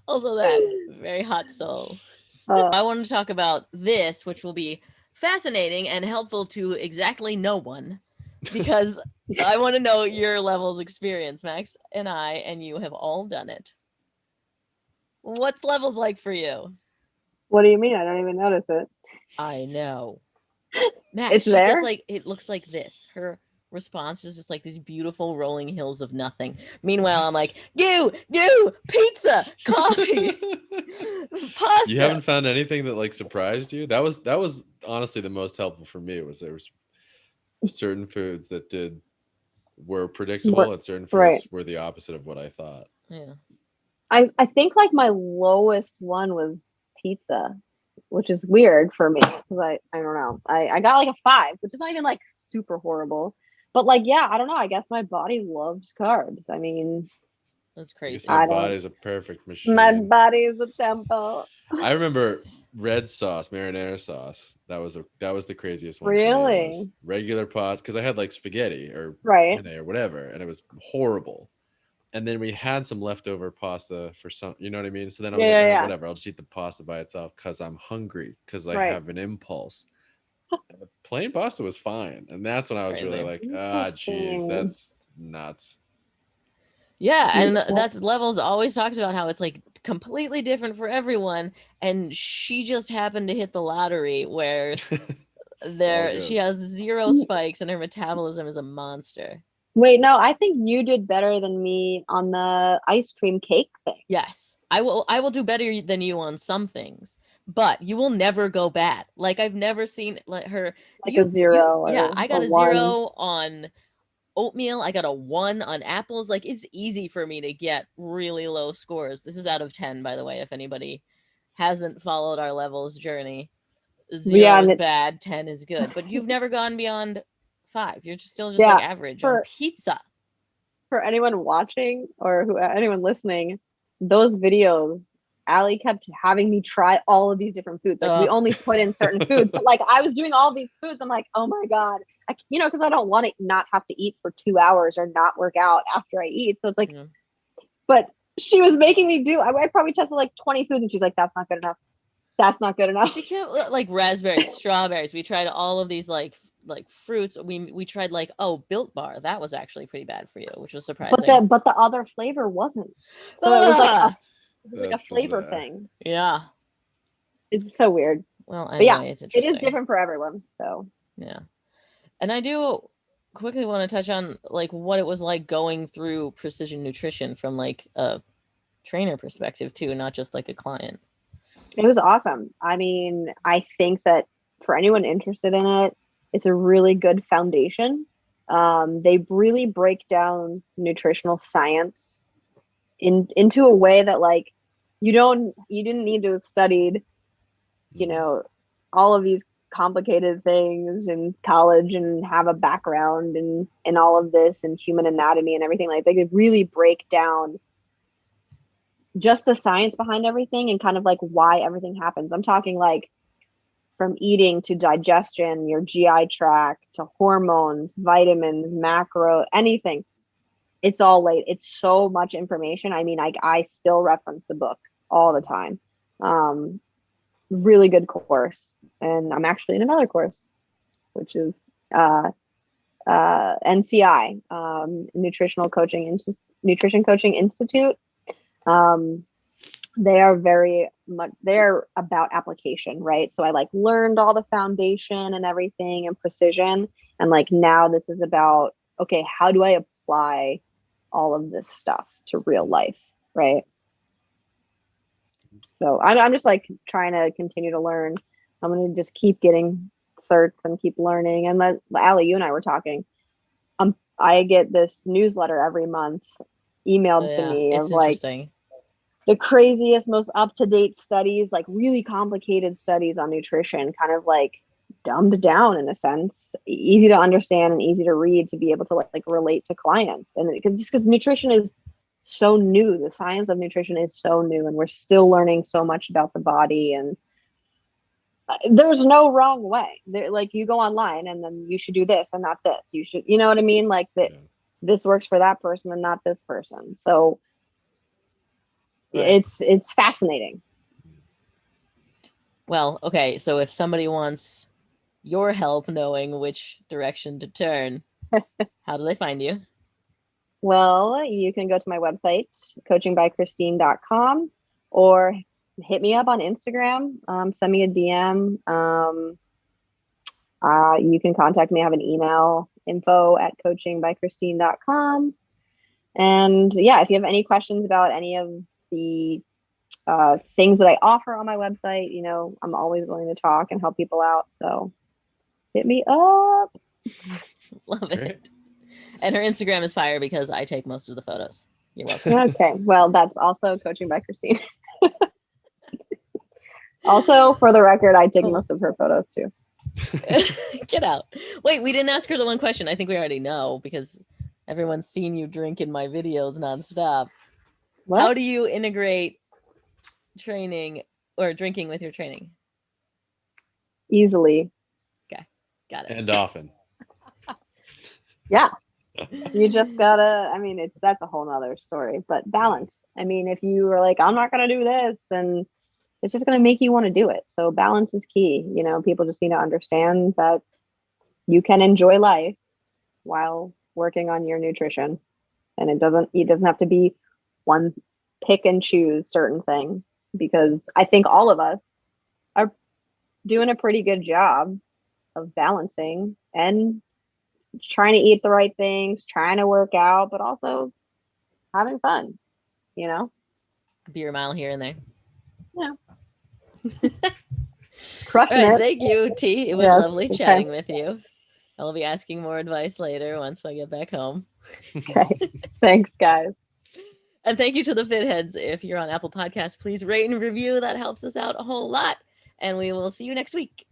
Also, that very hot soul. I want to talk about this, which will be fascinating and helpful to exactly no one, because I want to know your levels experience. Max and I and you have all done it. What's levels like for you? What do you mean? I don't even notice it. I know. Max, it's there. It looks like this. Her response is just like these beautiful rolling hills of nothing. Meanwhile, I'm like, you, pizza, coffee, pasta. You haven't found anything that like surprised you? That was honestly the most helpful for me. Was there was certain foods that were predictable and certain foods were the opposite of what I thought. Yeah. I think like my lowest one was pizza, which is weird for me because I don't know. I got like a 5, which is not even like super horrible. But like, yeah, I don't know. I guess my body loves carbs. I mean, that's crazy. My body's a perfect machine. My body is a temple. I remember red sauce, marinara sauce. That was the craziest one. Really? For me. Regular pot, because I had like spaghetti or penne or whatever, and it was horrible. And then we had some leftover pasta for some, you know what I mean? So then I was like, whatever, I'll just eat the pasta by itself because I'm hungry, because I have an impulse. Plain pasta was fine. And that's when I was really like, geez, that's nuts. Yeah, and that's Levels always talks about how it's like completely different for everyone. And she just happened to hit the lottery where she has 0 spikes and her metabolism is a monster. Wait, no, I think you did better than me on the ice cream cake thing. Yes, I will do better than you on some things, but you will never go bad. Like I've never seen her like a 0. I got a 0 on oatmeal. I got a 1 on apples. Like it's easy for me to get really low scores. This is out of 10, by the way, if anybody hasn't followed our levels journey. 0 is bad, 10 is good, but you've never gone beyond 5. You're still just like average on pizza. For anyone watching or anyone listening, those videos, Allie kept having me try all of these different foods. Like we only put in certain foods, but like I was doing all these foods. I'm like, oh my God, because I don't want to not have to eat for 2 hours or not work out after I eat. So it's like, but she was making me do. I probably tested like 20 foods, and she's like, that's not good enough. That's not good enough. She kept like raspberries, strawberries. We tried all of these like fruits. We tried like Built Bar. That was actually pretty bad for you, which was surprising. But the other flavor wasn't. So it was like a flavor thing. Yeah, it's so weird. Well, anyway, it's interesting. It is different for everyone. So yeah, and I do quickly want to touch on like what it was like going through precision nutrition from like a trainer perspective too, not just like a client. It was awesome. I mean, I think that for anyone interested in it, it's a really good foundation. They really break down nutritional science into a way that like you didn't need to have studied, all of these complicated things in college and have a background in all of this and human anatomy and everything. Like they could really break down just the science behind everything and kind of like why everything happens. I'm talking like from eating to digestion, your GI tract, to hormones, vitamins, macro, anything. It's all late. It's so much information. I mean, I still reference the book all the time. Really good course. And I'm actually in another course, which is NCI, Nutrition Coaching Institute. they're about application, right? So I like learned all the foundation and everything and precision. And like now this is about, okay, how do I apply all of this stuff to real life, right? So I'm just like trying to continue to learn. I'm going to just keep getting certs and keep learning. And Allie, you and I were talking. I get this newsletter every month emailed to me of like the craziest, most up-to-date studies, like really complicated studies on nutrition, kind of like dumbed down in a sense, easy to understand and easy to read to be able to like relate to clients. And because nutrition is so new, the science of nutrition is so new, and we're still learning so much about the body. And there's no wrong way. Like you go online and then you should do this and not this. You should, you know what I mean? Like that, this works for that person and not this person. So it's fascinating. Well, okay. So if somebody wants your help knowing which direction to turn, how do they find you? Well, you can go to my website, coachingbychristine.com, or hit me up on Instagram, send me a DM. You can contact me. I have an email, info@coachingbychristine.com. And yeah, if you have any questions about any of the things that I offer on my website, you know, I'm always willing to talk and help people out. So hit me up. Love it. And her Instagram is fire because I take most of the photos. You're welcome. Okay. Well, that's also Coaching by Christine. Also, for the record, I take most of her photos too. Get out. Wait, we didn't ask her the one question. I think we already know because everyone's seen you drink in my videos nonstop. What? How do you integrate training or drinking with your training? Easily. Okay. Got it. And often. Yeah. You just gotta, I mean, that's a whole nother story, but balance. I mean, if you were like, I'm not gonna do this, and it's just gonna make you want to do it. So balance is key. You know, people just need to understand that you can enjoy life while working on your nutrition. And it doesn't have to be one pick and choose certain things, because I think all of us are doing a pretty good job of balancing and trying to eat the right things, trying to work out, but also having fun, you know? Beer mile here and there. Yeah. Crushing right, it. Thank you, T. It was lovely chatting with you. I'll be asking more advice later once I get back home. Okay. Thanks, guys. And thank you to the Fit Heads. If you're on Apple Podcasts, please rate and review. That helps us out a whole lot. And we will see you next week.